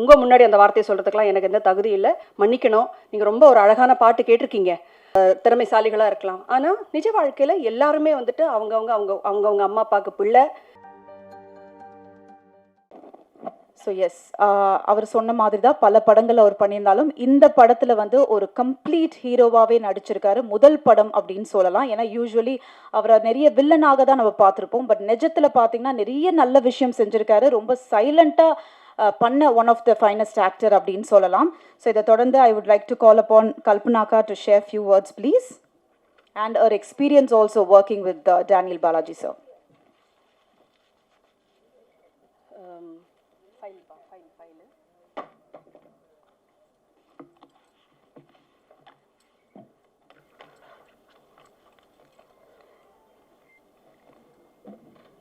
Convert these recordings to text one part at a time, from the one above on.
உங்க முன்னாடி அந்த வார்த்தையை சொல்றதுக்கெல்லாம் எனக்கு எந்த தகுதி இல்லை, மன்னிக்கணும். நீங்க ரொம்ப ஒரு அழகான பாட்டு கேட்டிருக்கீங்க, திறமைசாலிகளா இருக்கலாம். ஆனா நிஜ வாழ்க்கையில எல்லாருமே வந்துட்டு அவங்கவங்க அம்மா அப்பாவுக்கு பிள்ளை. ஸோ எஸ், அவர் சொன்ன மாதிரி தான் பல படங்கள் அவர் பண்ணியிருந்தாலும் இந்த படத்தில் வந்து ஒரு கம்ப்ளீட் ஹீரோவாகவே நடிச்சிருக்காரு. முதல் படம் அப்படின்னு சொல்லலாம். ஏன்னா யூஸ்வலி அவரை நிறைய வில்லனாக தான் நம்ம பார்த்துருப்போம். பட் நிஜத்தில் பார்த்தீங்கன்னா நிறைய நல்ல விஷயம் செஞ்சுருக்காரு. ரொம்ப சைலண்ட்டாக பண்ண one of the finest actor அப்படின்னு சொல்லலாம். ஸோ இதை தொடர்ந்து I would like to call அப்பான் கல்பனாக்கா to share few words please, and அவர் experience also working with Daniel Balaji sir.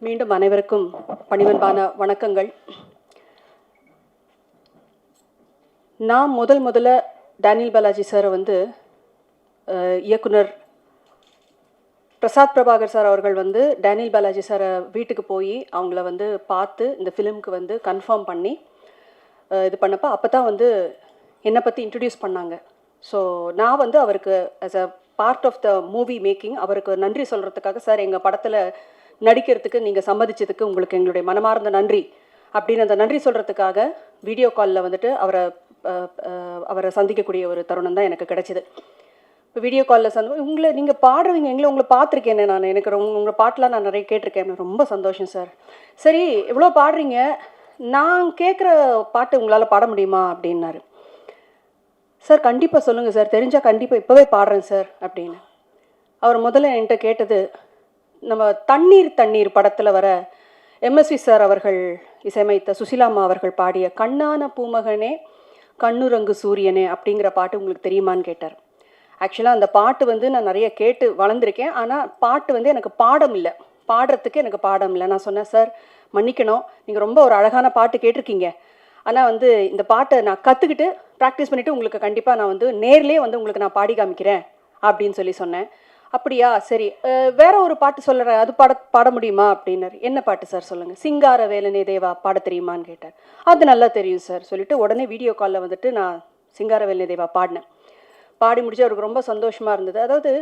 மீண்டும் அனைவருக்கும் பணிவன்பான வணக்கங்கள். நான் முதல்ல டேனியல் பாலாஜி சாரை வந்து இயக்குனர் பிரசாத் பிரபாகர் சார் அவர்கள் வந்து டேனியல் பாலாஜி சாரை வீட்டுக்கு போய் அவங்கள வந்து பார்த்து இந்த ஃபிலிமுக்கு வந்து கன்ஃபார்ம் பண்ணி இது பண்ணப்போ அப்போ தான் வந்து என்னை பற்றி இன்ட்ரடியூஸ் பண்ணாங்க. ஸோ நான் வந்து அவருக்கு as a part of the movie making அவருக்கு நன்றி சொல்கிறதுக்காக, சார் எங்கள் படத்தில் நடிக்கிறதுக்கு நீங்கள் சம்மதிச்சதுக்கு உங்களுக்கு எங்களுடைய மனமார்ந்த நன்றி அப்படின்னு அந்த நன்றி சொல்கிறதுக்காக வீடியோ காலில் வந்துட்டு அவரை சந்திக்கக்கூடிய ஒரு தருணம் தான் எனக்கு கிடைச்சிது. இப்போ வீடியோ காலில் உங்களை நீங்கள் பாடுறீங்க, உங்களை பார்த்துருக்கேன் நான், எனக்கு உங்களை பாட்டெலாம் நான் நிறைய கேட்டிருக்கேன், ரொம்ப சந்தோஷம் சார். சரி எவ்வளோ பாடுறீங்க, நான் கேட்குற பாட்டு உங்களால் பாட முடியுமா அப்படின்னாரு. சார் கண்டிப்பாக சொல்லுங்கள் சார், தெரிஞ்சால் கண்டிப்பாக இப்போவே பாடுறேன் சார் அப்படின்னு. அவர் முதல்ல என்கிட்ட கேட்டது, நம்ம தண்ணீர் படத்தில் வர எம்எஸ்வி சார் அவர்கள் இசையமைத்த சுசிலாமா அவர்கள் பாடிய கண்ணான பூமகனே கண்ணுரங்கு சூரியனே அப்படிங்கிற பாட்டு உங்களுக்கு தெரியுமான்னு கேட்டார். ஆக்சுவலாக அந்த பாட்டு வந்து நான் நிறைய கேட்டு வளர்ந்துருக்கேன், ஆனால் பாட்டு வந்து எனக்கு பாடம் இல்லை, பாடுறதுக்கு எனக்கு பாடம் இல்லை. நான் சொன்னேன், சார் மன்னிக்கணும், நீங்கள் ரொம்ப ஒரு அழகான பாட்டு கேட்டிருக்கீங்க, ஆனால் வந்து இந்த பாட்டை நான் கற்றுக்கிட்டு ப்ராக்டிஸ் பண்ணிவிட்டு உங்களுக்கு கண்டிப்பாக நான் வந்து நேர்லேயே வந்து உங்களுக்கு நான் பாடி காமிக்கிறேன் அப்படின்னு சொன்னேன். அப்படியா, சரி வேற ஒரு பாட்டு சொல்கிறேன், அது பாட முடியுமா அப்படின்னாரு. என்ன பாட்டு சார் சொல்லுங்கள். சிங்கார வேலனே தேவா பாட தெரியுமான்னு கேட்டார். அது நல்லா தெரியும் சார் சொல்லிட்டு உடனே வீடியோ காலில் வந்துட்டு நான் சிங்கார வேலனே தேவா பாடினேன். பாடி முடிச்சு அவருக்கு ரொம்ப சந்தோஷமாக இருந்தது. அதாவது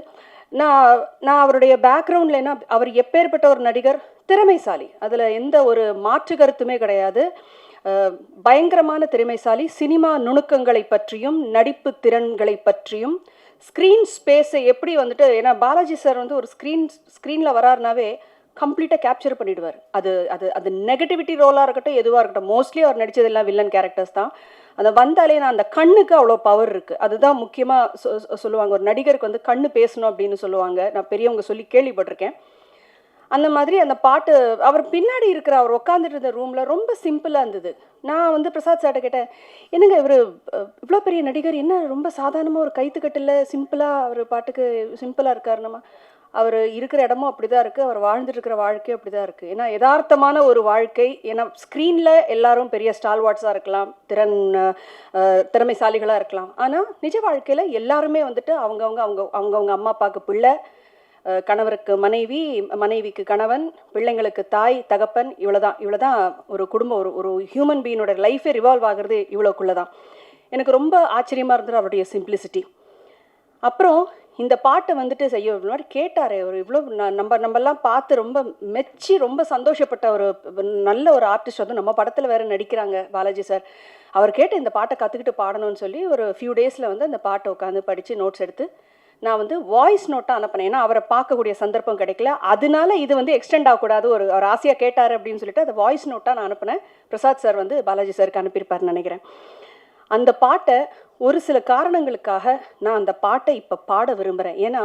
நான் அவருடைய பேக்ரவுண்டில் என்ன, அவர் எப்பேற்பட்ட ஒரு நடிகர், திறமைசாலி, அதில் எந்த ஒரு மாற்று கருத்துமே கிடையாது. பயங்கரமான திறமைசாலி. சினிமா நுணுக்கங்களை பற்றியும் நடிப்பு திறன்களை பற்றியும் ஸ்க்ரீன் ஸ்பேஸை எப்படி வந்துட்டு, ஏன்னா பாலாஜி சார் வந்து ஒரு ஸ்க்ரீனில் வராருனாவே கம்ப்ளீட்டாக கேப்சர் பண்ணிவிடுவார். அது நெகட்டிவிட்டி ரோலாக இருக்கட்டும் எதுவாக இருக்கட்டும், மோஸ்ட்லி அவர் நடித்ததெல்லாம் வில்லன் கேரக்டர்ஸ் தான். அதை வந்தாலே நான் அந்த கண்ணுக்கு அவ்வளோ பவர் இருக்குது. அதுதான் முக்கியமாக சொல்லுவாங்க, ஒரு நடிகருக்கு வந்து கண்ணு பேசணும் அப்படின்னு சொல்லுவாங்க, நான் பெரியவங்க சொல்லி கேள்விப்பட்டிருக்கேன். அந்த மாதிரி அந்த பாட்டு அவர் பின்னாடி இருக்கிற அவர் உட்காந்துட்டு இருந்த ரூமில் ரொம்ப சிம்பிளாக இருந்தது. நான் வந்து பிரசாத் சார்ட்ட கேட்டேன், என்னங்க இவர் இவ்வளோ பெரிய நடிகர், என்ன ரொம்ப சாதாரணமாக ஒரு கைத்துக்கட்டில் சிம்பிளாக அவர் பாட்டுக்கு சிம்பிளாக இருக்காருன்னமா. அவர் இருக்கிற இடமும் அப்படி தான் இருக்குது, அவர் வாழ்ந்துட்டு இருக்கிற வாழ்க்கையும் அப்படி தான் இருக்குது. ஏன்னா யதார்த்தமான ஒரு வாழ்க்கை. ஏன்னா ஸ்க்ரீனில் எல்லாரும் பெரிய ஸ்டால்வாட்ஸாக இருக்கலாம், திறமைசாலிகளாக இருக்கலாம், ஆனால் நிஜ வாழ்க்கையில் எல்லாருமே வந்துட்டு அவங்கவுங்க அம்மா அப்பாவுக்கு பிள்ளை, கணவருக்கு மனைவி, மனைவிக்கு கணவன், பிள்ளைங்களுக்கு தாய் தகப்பன், இவ்வளோதான் ஒரு குடும்பம். ஒரு ஹியூமன் பீயினோட லைஃபே ரிவால்வ் ஆகிறது இவ்வளோக்குள்ளே தான். எனக்கு ரொம்ப ஆச்சரியமாக இருந்தது அவருடைய சிம்பிளிசிட்டி. அப்புறம் இந்த பாட்டை வந்துட்டு செய்ய முன்னாடி கேட்டார், ஒரு இவ்வளோ நம்மெல்லாம் பார்த்து ரொம்ப மெச்சி ரொம்ப சந்தோஷப்பட்ட ஒரு நல்ல ஒரு ஆர்டிஸ்ட் வந்து நம்ம படத்தில் வேறு நடிக்கிறாங்க பாலாஜி சார். அவர் கேட்டு இந்த பாட்டை கற்றுக்கிட்டு பாடணும்னு சொல்லி ஒரு ஃபியூ டேஸில் வந்து அந்த பாட்டை உட்காந்து படித்து நோட்ஸ் எடுத்து நான் வந்து வாய்ஸ் நோட்டாக அனுப்பினேன். ஏன்னா அவரை பார்க்கக்கூடிய சந்தர்ப்பம் கிடைக்கல, அதனால இது வந்து எக்ஸ்டெண்ட் ஆகக்கூடாது, ஒரு ஆசையாக கேட்டார் அப்படின்னு சொல்லிட்டு அதை வாய்ஸ் நோட்டாக நான் அனுப்பினேன். பிரசாத் சார் வந்து பாலாஜி சாருக்கு அனுப்பியிருப்பார்னு நினைக்கிறேன். அந்த பாட்டை ஒரு சில காரணங்களுக்காக நான் அந்த பாட்டை இப்போ பாட விரும்புகிறேன். ஏன்னா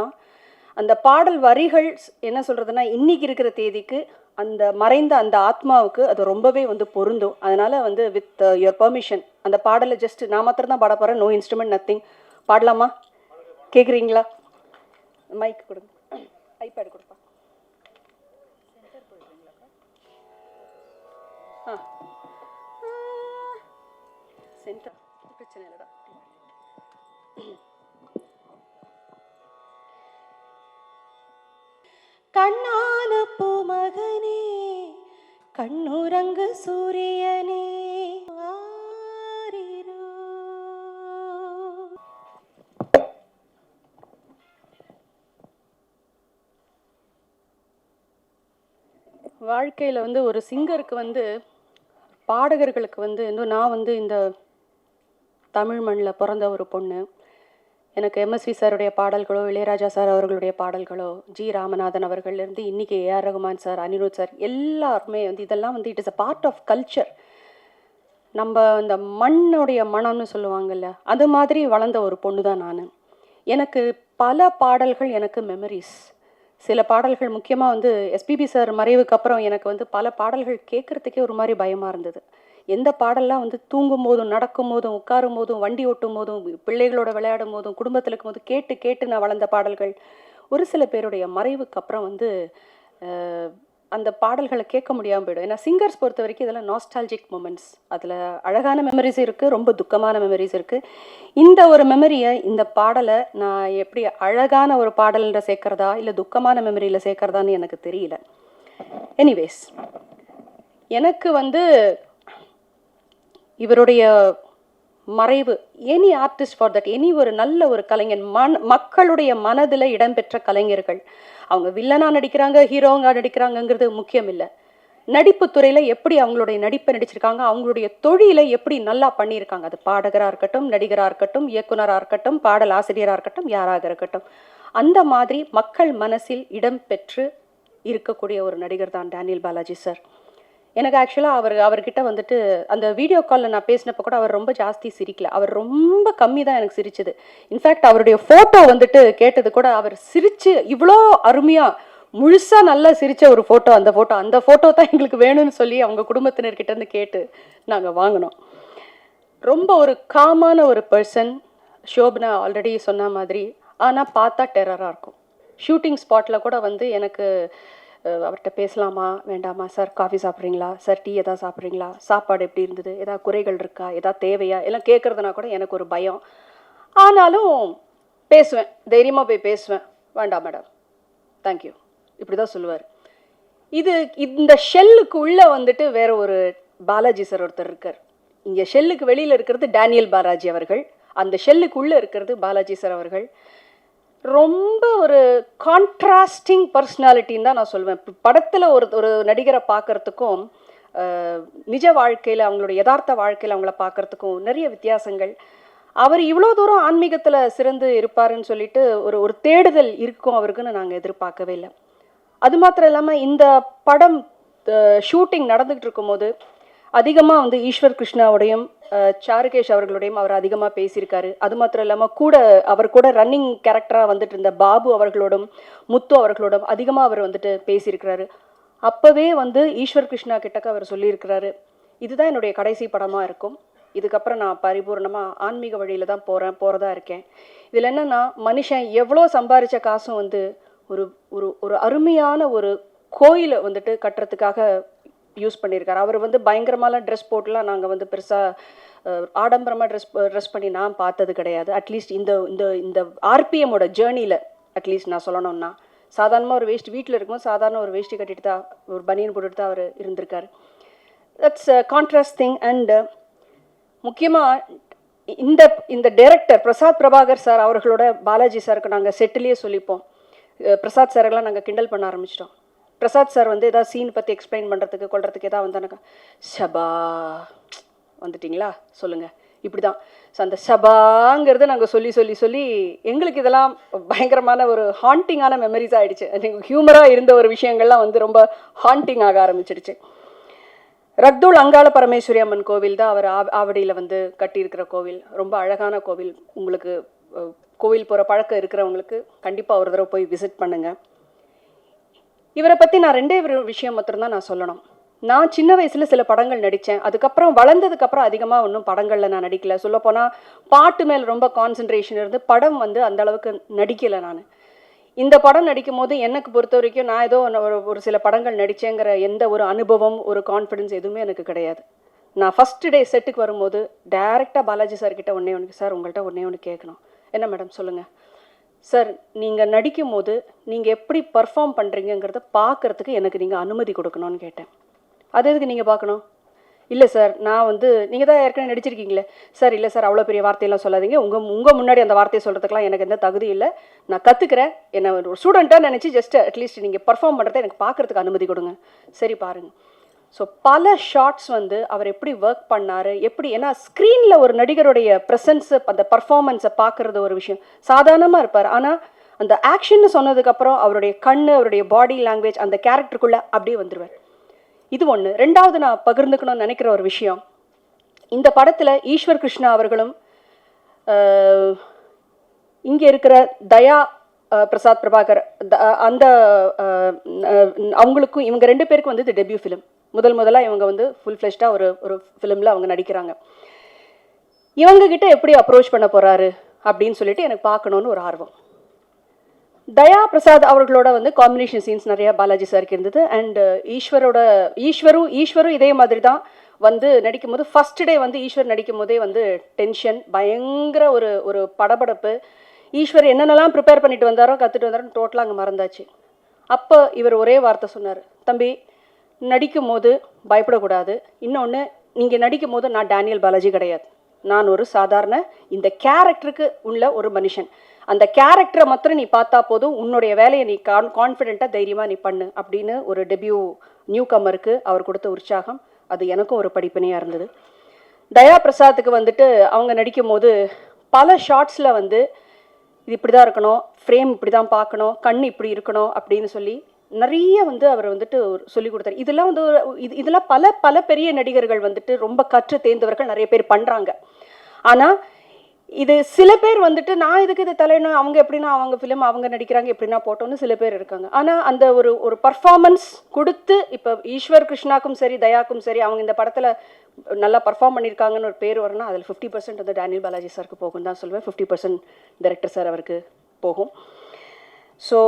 அந்த பாடல் வரிகள் என்ன சொல்கிறதுனா, இன்றைக்கி இருக்கிற தேதிக்கு அந்த மறைந்த அந்த ஆத்மாவுக்கு அது ரொம்பவே வந்து பொருந்தும். அதனால் வந்து வித் யுவர் பர்மிஷன் அந்த பாடலை ஜஸ்ட் நான் மாத்திரம் தான் பாட போகிறேன், நோ இன்ஸ்ட்ருமெண்ட் நத்திங். பாடலாமா? கேட்குறீங்களா? மைக் கொடுங்க, ஐபேட் கொடுப்பா. சென்டர் பிரச்சனை இல்லைடா. கண்ணான பூமகனே கண்ணுரங்கு சூரியனே, வாழ்க்கையில் வந்து ஒரு சிங்கருக்கு வந்து பாடகர்களுக்கு வந்து இன்னும் நான் வந்து இந்த தமிழ் மண்ணில் பிறந்த ஒரு பொண்ணு. எனக்கு எம்எஸ்வி சாருடைய பாடல்களோ, இளையராஜா சார் அவர்களுடைய பாடல்களோ, ஜி ராமநாதன் அவர்கள்லேருந்து இன்றைக்கி A R Rahman sir, Anirudh sir எல்லாருமே வந்து இதெல்லாம் வந்து it is a part of culture. நம்ம அந்த மண்ணுடைய மனம்னு சொல்லுவாங்கல்ல, அது மாதிரி வளர்ந்த ஒரு பொண்ணு தான் நான். எனக்கு பல பாடல்கள் எனக்கு மெமரிஸ். சில பாடல்கள் முக்கியமாக வந்து எஸ்பிபி சார் மறைவுக்கு அப்புறம் எனக்கு வந்து பல பாடல்கள் கேட்குறதுக்கே ஒரு மாதிரி பயமாக இருந்தது. எந்த பாடல்லாம் வந்து தூங்கும் போதும், நடக்கும் போதும், உட்காரும் போதும், வண்டி ஓட்டும் போதும், பிள்ளைகளோட விளையாடும் போதும், குடும்பத்தில் இருக்கும் போது கேட்டு கேட்டு நான் வளர்ந்த பாடல்கள். ஒரு சில பேருடைய மறைவுக்கு அப்புறம் வந்து அந்த பாடல்களை கேட்க முடியாமல் போயிடும். ஏன்னா சிங்கர்ஸ் பொறுத்த வரைக்கும் இதெல்லாம் நாஸ்டாலஜிக் மூமெண்ட்ஸ். அதில் அழகான மெமரிஸ் இருக்குது, ரொம்ப துக்கமான மெமரிஸ் இருக்குது. இந்த ஒரு மெமரியை, இந்த பாடலை நான் எப்படி அழகான ஒரு பாடலில் சேர்க்குறதா இல்லை துக்கமான மெமரியில் சேர்க்குறதான்னு எனக்கு தெரியல. எனிவேஸ், எனக்கு வந்து இவருடைய மறைவு, any artist for that, any ஒரு நல்ல ஒரு கலைஞன், மக்களுடைய மனதில் இடம்பெற்ற கலைஞர்கள், அவங்க வில்லனாக நடிக்கிறாங்க, ஹீரோங்க நடிக்கிறாங்கங்கிறது முக்கியம் இல்லை. நடிப்பு துறையில் எப்படி அவங்களுடைய நடிப்பை நடிச்சிருக்காங்க, அவங்களுடைய தொழிலை எப்படி நல்லா பண்ணியிருக்காங்க. அது பாடகராக இருக்கட்டும், நடிகராக இருக்கட்டும், இயக்குனராக இருக்கட்டும், பாடல் ஆசிரியராக இருக்கட்டும், யாராக இருக்கட்டும், அந்த மாதிரி மக்கள் மனசில் இடம்பெற்று இருக்கக்கூடிய ஒரு நடிகர் தான் டேனியல் பாலாஜி சார். எனக்கு ஆக்சுவலாக அவர்கிட்ட வந்துட்டு அந்த வீடியோ காலில் நான் பேசினப்போ கூட அவர் ரொம்ப ஜாஸ்தி சிரிக்கல. அவர் ரொம்ப கம்மி தான் எனக்கு சிரிச்சது. இன்ஃபேக்ட் அவருடைய ஃபோட்டோ வந்துட்டு கேட்டது கூட, அவர் சிரித்து இவ்வளோ அருமையாக முழுசாக நல்லா சிரித்த ஒரு ஃபோட்டோ, அந்த ஃபோட்டோ தான் எங்களுக்கு வேணும்னு சொல்லி அவங்க குடும்பத்தினர்கிட்டேருந்து கேட்டு நாங்கள் வாங்கினோம். ரொம்ப ஒரு காமான ஒரு பர்சன். ஷோபனா ஆல்ரெடி சொன்ன மாதிரி, ஆனால் பார்த்தா டெரராக இருக்கும். ஷூட்டிங் ஸ்பாட்டில் கூட வந்து எனக்கு அவர்கிட்ட பேசலாமா வேண்டாமா, சார் காஃபி சாப்பிட்றீங்களா, சார் டீ எதாவது சாப்பிட்றீங்களா, சாப்பாடு எப்படி இருந்தது, எதாவது குறைகள் இருக்கா, எதாவது தேவையா, எல்லாம் கேட்குறதுனா கூட எனக்கு ஒரு பயம். ஆனாலும் பேசுவேன், தைரியமாக போய் பேசுவேன். வேண்டாம் மேடம், தேங்க்யூ, இப்படி தான் சொல்லுவார். இந்த ஷெல்லுக்கு உள்ளே வந்துட்டு வேற ஒரு பாலாஜி சார் ஒருத்தர் இருக்கார். இங்கே ஷெல்லுக்கு வெளியில் இருக்கிறது டேனியல் பாலாஜி அவர்கள், அந்த ஷெல்லுக்கு உள்ளே இருக்கிறது பாலாஜி சார் அவர்கள். ரொம்ப ஒரு கான்ட்ராஸ்டிங் பர்சனாலிட்டின்னு தான் நான் சொல்வேன். படத்தில் ஒரு நடிகரை பார்க்குறதுக்கும் நிஜ வாழ்க்கையில், அவங்களோட யதார்த்த வாழ்க்கையில் அவங்கள பார்க்குறதுக்கும் நிறைய வித்தியாசங்கள். அவர் இவ்வளோ தூரம் ஆன்மீகத்தில் சிறந்து இருப்பாருன்னு சொல்லிட்டு ஒரு தேடுதல் இருக்கும் அவருக்குன்னு நாங்கள் எதிர்பார்க்கவே இல்லை. அது மாத்திரம் இல்லாமல் இந்த படம் ஷூட்டிங் நடந்துகிட்டு இருக்கும்போது அதிகமாக வந்து ஈஸ்வர் கிருஷ்ணாவோடையும் சாருகேஷ் அவர்களுடையும் அவர் அதிகமாக பேசியிருக்காரு. அது மாத்திரம் இல்லாமல் அவர் கூட ரன்னிங் கேரக்டராக வந்துட்டு இருந்த பாபு அவர்களோடும் முத்து அவர்களோடும் அதிகமாக அவர் வந்துட்டு பேசியிருக்கிறாரு. அப்போவே வந்து ஈஸ்வர் கிருஷ்ணா கிட்டக்க அவர் சொல்லியிருக்கிறாரு, இதுதான் என்னுடைய கடைசி படமாக இருக்கும், இதுக்கப்புறம் நான் பரிபூர்ணமாக ஆன்மீக வழியில் தான் போகிறதா இருக்கேன். இதில் என்னென்னா, மனுஷன் எவ்வளோ சம்பாதிச்ச காசும் வந்து ஒரு ஒரு ஒரு அருமையான ஒரு கோயிலை வந்துட்டு கட்டுறதுக்காக யூஸ் பண்ணியிருக்காரு. அவர் வந்து பயங்கரமாலாம் ட்ரெஸ் போட்டுலாம் நாங்கள் வந்து பெருசாக ஆடம்பரமாக ட்ரெஸ் பண்ணி நான் பார்த்தது கிடையாது. அட்லீஸ்ட் இந்த இந்த இந்த ஆர்பிஎம்மோட ஜேர்னியில் அட்லீஸ்ட் நான் சொல்லணும்னா, சாதாரணமாக ஒரு வேஷ்டி வீட்டில் இருக்கும்போது சாதாரண ஒரு வேஷ்டி கட்டிட்டு தான், ஒரு பனியன் போட்டுட்டு தான் அவர் இருந்திருக்காரு. That's contrast thing. அண்டு முக்கியமாக இந்த டைரக்டர் பிரசாத் பிரபாகர் சார் அவர்களோட பாலாஜி சாருக்கு நாங்கள் செட்டிலேயே சொல்லிப்போம். பிரசாத் சாரெல்லாம் நாங்கள் கிண்டல் பண்ண ஆரம்பிச்சிட்டோம். பிரசாத் சார் வந்து எதாவது சீன் பற்றி எக்ஸ்பிளைன் பண்ணுறதுக்கு கொள்றதுக்கு எதாவது வந்தானாக்கா, ஷபா வந்துட்டிங்களா சொல்லுங்கள், இப்படி தான். ஸோ அந்த ஷபாங்கிறத நாங்கள் சொல்லி எங்களுக்கு இதெல்லாம் பயங்கரமான ஒரு ஹாண்டிங்கான மெமரிஸ் ஆகிடுச்சு. ஹியூமராக இருந்த ஒரு விஷயங்கள்லாம் வந்து ரொம்ப ஹாண்டிங் ஆக ஆரம்பிச்சிடுச்சு. ரக்தூல் அங்காள பரமேஸ்வரி அம்மன் கோவில் தான் அவர் ஆவடியில் வந்து கட்டியிருக்கிற கோவில். ரொம்ப அழகான கோவில். உங்களுக்கு கோவில் போகிற பழக்கம் இருக்கிறவங்களுக்கு கண்டிப்பாக ஒரு தடவை போய் விசிட் பண்ணுங்கள். இவரை பற்றி நான் ரெண்டே விஷயம் மாத்திரம்தான் நான் சொல்லணும். நான் சின்ன வயசில் சில படங்கள் நடித்தேன். அதுக்கப்புறம் வளர்ந்ததுக்கப்புறம் அதிகமாக ஒன்றும் படங்களில் நான் நடிக்கலை. சொல்லப்போனால் பாட்டு மேலே ரொம்ப கான்சன்ட்ரேஷன் இருந்து படம் வந்து அந்தளவுக்கு நடிக்கலை நான். இந்த படம் நடிக்கும் போது எனக்கு பொறுத்த வரைக்கும் நான் ஏதோ ஒரு சில படங்கள் நடித்தேங்கிற எந்த ஒரு அனுபவம், ஒரு கான்ஃபிடென்ஸ் எதுவுமே எனக்கு கிடையாது. நான் ஃபஸ்ட்டு டே செட்டுக்கு வரும்போது டைரெக்டாக பாலாஜி சார்கிட்ட சார் உங்கள்கிட்ட ஒன்று கேட்கணும். என்ன மேடம் சொல்லுங்கள். சார், நீங்கள் நடிக்கும் போது நீங்கள் எப்படி பர்ஃபார்ம் பண்ணுறீங்கிறத பார்க்குறதுக்கு எனக்கு நீங்கள் அனுமதி கொடுக்கணும்னு கேட்டேன். அது எதுக்கு நீங்கள் பார்க்கணும்? இல்லை சார் நான் வந்து நீங்கள் தான் ஏற்கனவே நடிச்சிருக்கீங்களே சார். இல்லை சார் அவ்வளோ பெரிய வார்த்தையெல்லாம் சொல்லாதீங்க, உங்கள் முன்னாடி அந்த வார்த்தையை சொல்கிறதுக்கெலாம் எனக்கு எந்த தகுதி இல்லை, நான் கற்றுக்கிறேன், என்னை ஒரு ஸ்டூடெண்ட்டாக நினச்சி ஜஸ்ட் அட்லீஸ்ட் நீங்கள் பர்ஃபார்ம் பண்ணுறதை எனக்கு பார்க்குறதுக்கு அனுமதி கொடுங்க. சரி பாருங்கள். ஸோ பல ஷார்ட்ஸ் வந்து அவர் எப்படி ஒர்க் பண்ணார், எப்படி, ஏன்னா ஸ்க்ரீனில் ஒரு நடிகருடைய ப்ரெசன்ஸை அந்த பர்ஃபார்மன்ஸை பார்க்குறது ஒரு விஷயம், சாதாரணமாக இருப்பார். ஆனால் அந்த ஆக்ஷன்னு சொன்னதுக்கப்புறம் அவருடைய கண், அவருடைய பாடி லாங்குவேஜ் அந்த கேரக்டருக்குள்ளே அப்படியே வந்துடுவார். இது ஒன்று. ரெண்டாவது நான் பகிர்ந்துக்கணும்னு நினைக்கிற ஒரு விஷயம், இந்த படத்தில் ஈஸ்வர் கிருஷ்ணா அவர்களும் இங்கே இருக்கிற தயா பிரசாத் பிரபாகர் அந்த அவங்களுக்கும், இவங்க 2 பேருக்கும் வந்து இது டெபியூ ஃபிலிம். முதலாக இவங்க வந்து ஃபுல் ஃப்ளெஷ்டாக ஒரு ஃபிலிமில் அவங்க நடிக்கிறாங்க. இவங்ககிட்ட எப்படி அப்ரோச் பண்ண போகிறாரு அப்படின்னு சொல்லிட்டு எனக்கு பார்க்கணுன்னு ஒரு ஆர்வம். தயா பிரசாத் அவர்களோட வந்து காம்பினேஷன் சீன்ஸ் நிறையா பாலாஜி சாருக்கு இருந்தது. அண்ட் ஈஸ்வரும் இதே மாதிரி தான் வந்து நடிக்கும் போது, ஃபஸ்ட் டே வந்து ஈஸ்வர் நடிக்கும் போதே வந்து டென்ஷன், பயங்கர ஒரு படபடப்பு. ஈஸ்வர் என்னென்னலாம் ப்ரிப்பேர் பண்ணிட்டு வந்தாரோ கற்றுட்டு வந்தாரோ டோட்டலாக அங்கே மறந்தாச்சு. அப்போ இவர் ஒரே வார்த்தை சொன்னார், தம்பி நடிக்கும் போது பயப்படக்கூடாது, இன்னொன்று நீங்கள் நடிக்கும் போது நான் டேனியல் பாலாஜி கிடையாது, நான் ஒரு சாதாரண இந்த கேரக்டருக்கு உள்ள ஒரு மனுஷன், அந்த கேரக்டரை மாத்திரம் நீ பார்த்தா போதும், உன்னுடைய வேலையை நீ கான்ஃபிடென்ட்டாக தைரியமாக நீ பண்ணு அப்படின்னு ஒரு டெபியூ நியூ கம்மருக்கு அவர் கொடுத்த உற்சாகம் அது எனக்கும் ஒரு படிப்பினையாக இருந்தது. தயா பிரசாத்துக்கு வந்துட்டு அவங்க நடிக்கும் போது பல ஷார்ட்ஸில் வந்து இது இப்படி தான் இருக்கணும், ஃப்ரேம் இப்படி தான் பார்க்கணும், கண் இப்படி இருக்கணும் அப்படின்னு சொல்லி நிறைய வந்து அவர் வந்துட்டு சொல்லி கொடுத்தாரு. இதெல்லாம் வந்து இதெல்லாம் பல பெரிய நடிகர்கள் வந்துட்டு ரொம்ப கற்று தேர்ந்தவர்கள் நிறைய பேர் பண்ணுறாங்க. ஆனால் இது சில பேர் வந்துட்டு நான் இதுக்கு இது தலையணும், அவங்க எப்படின்னா அவங்க ஃபிலிம் அவங்க நடிக்கிறாங்க எப்படின்னா போட்டோன்னு சில பேர் இருக்காங்க. ஆனால் அந்த ஒரு பர்ஃபார்மன்ஸ் கொடுத்து, இப்போ ஈஸ்வர் கிருஷ்ணாக்கும் சரி தயாக்கும் சரி அவங்க இந்த படத்தில் நல்லா பர்ஃபார்ம் பண்ணியிருக்காங்கன்னு ஒரு பேர் வரணும்னா அதில் 50% வந்து டேனியல் பாலாஜி சாருக்கு போகும் தான் சொல்லுவேன், 50% டைரக்டர் சார் அவருக்கு போகும். ஸோ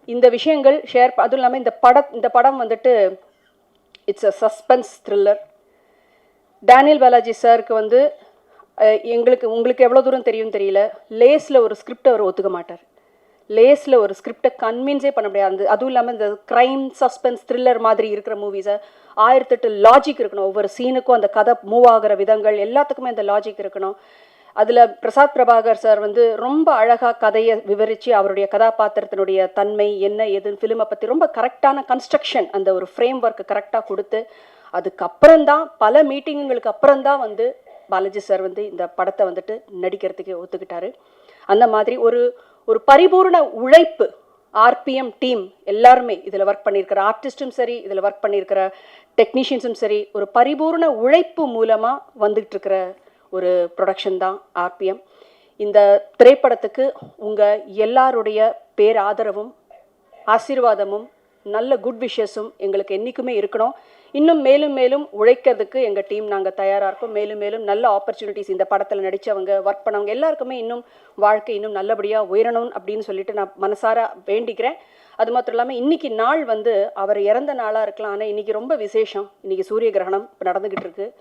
இந்த விஷயங்கள் அதுவும் இல்லாமல் இந்த படம் வந்துட்டு it's a suspense thriller. Daniel Balaji சாருக்கு வந்து உங்களுக்கு எவ்வளோ தூரம் தெரியும் தெரியல, லேஸில் ஒரு ஸ்கிரிப்டை அவர் ஒத்துக்க மாட்டார். லேஸில் ஒரு ஸ்கிரிப்டை கன்வின்ஸே பண்ண முடியாது. அதுவும் இல்லாமல் இந்த க்ரைம் சஸ்பென்ஸ் த்ரில்லர் மாதிரி இருக்கிற மூவிஸை 1008 லாஜிக் இருக்கணும், ஒவ்வொரு சீனுக்கும் அந்த கதை மூவ் ஆகிற விதங்கள் எல்லாத்துக்குமே அந்த லாஜிக் இருக்கணும். அதில் பிரசாத் பிரபாகர் சார் வந்து ரொம்ப அழகாக கதையை விவரித்து அவருடைய கதாபாத்திரத்தினுடைய தன்மை என்ன ஏதுன்னு ஃபிலிமை பற்றி ரொம்ப கரெக்டான கன்ஸ்ட்ரக்ஷன், அந்த ஒரு ஃப்ரேம் ஒர்க்கு கரெக்டாக கொடுத்து, அதுக்கப்புறம்தான் பல மீட்டிங்குங்களுக்கு அப்புறம்தான் வந்து பாலாஜி சார் வந்து இந்த படத்தை வந்துட்டு நடிக்கிறதுக்கு ஒத்துக்கிட்டாரு. அந்த மாதிரி ஒரு பரிபூர்ண உழைப்பு ஆர்பிஎம் டீம் எல்லாருமே இதில் ஒர்க் பண்ணியிருக்கிற ஆர்டிஸ்ட்டும் சரி, இதில் ஒர்க் பண்ணியிருக்கிற டெக்னீஷியன்ஸும் சரி, ஒரு பரிபூர்ண உழைப்பு மூலமாக வந்துட்டு இருக்கிற ஒரு ப்ரொடக்ஷன் தான் ஆர்பிஎம். இந்த திரைப்படத்துக்கு உங்கள் எல்லாருடைய பேராதரவும் ஆசீர்வாதமும் நல்ல குட் விஷஸும் எங்களுக்கு என்றைக்குமே இருக்கணும். இன்னும் மேலும் மேலும் உழைக்கிறதுக்கு எங்கள் டீம் நாங்கள் தயாராக இருக்கோம். மேலும் மேலும் நல்ல ஆப்பர்ச்சுனிட்டிஸ் இந்த படத்தில் நடித்தவங்க ஒர்க் பண்ணவங்க எல்லாருக்குமே இன்னும் வாழ்க்கை இன்னும் நல்லபடியாக உயரணும் அப்படின்னு சொல்லிட்டு நான் மனசார வேண்டிக்கிறேன். அது மாத்திரம் இல்லாமல் இன்றைக்கி நாள் வந்து அவர் இறந்த நாளாக இருக்கலாம், ஆனால் இன்றைக்கி ரொம்ப விசேஷம். இன்றைக்கி சூரிய கிரகணம் இப்போ நடந்துக்கிட்டு இருக்குது.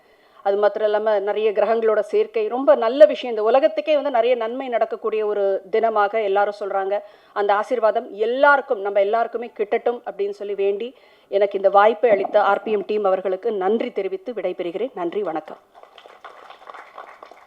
அது மாத்திரம் இல்லாமல் நிறைய கிரகங்களோட சேர்க்கை ரொம்ப நல்ல விஷயம். இந்த உலகத்துக்கே வந்து நிறைய நன்மை நடக்கக்கூடிய ஒரு தினமாக எல்லாரும் சொல்கிறாங்க. அந்த ஆசீர்வாதம் எல்லாருக்கும் நம்ம எல்லாருக்குமே கிட்டட்டும் அப்படின்னு சொல்லி வேண்டி எனக்கு இந்த வாய்ப்பை அளித்த ஆர்பிஎம் டீம் அவர்களுக்கு நன்றி தெரிவித்து விடைபெறுகிறேன். நன்றி, வணக்கம்.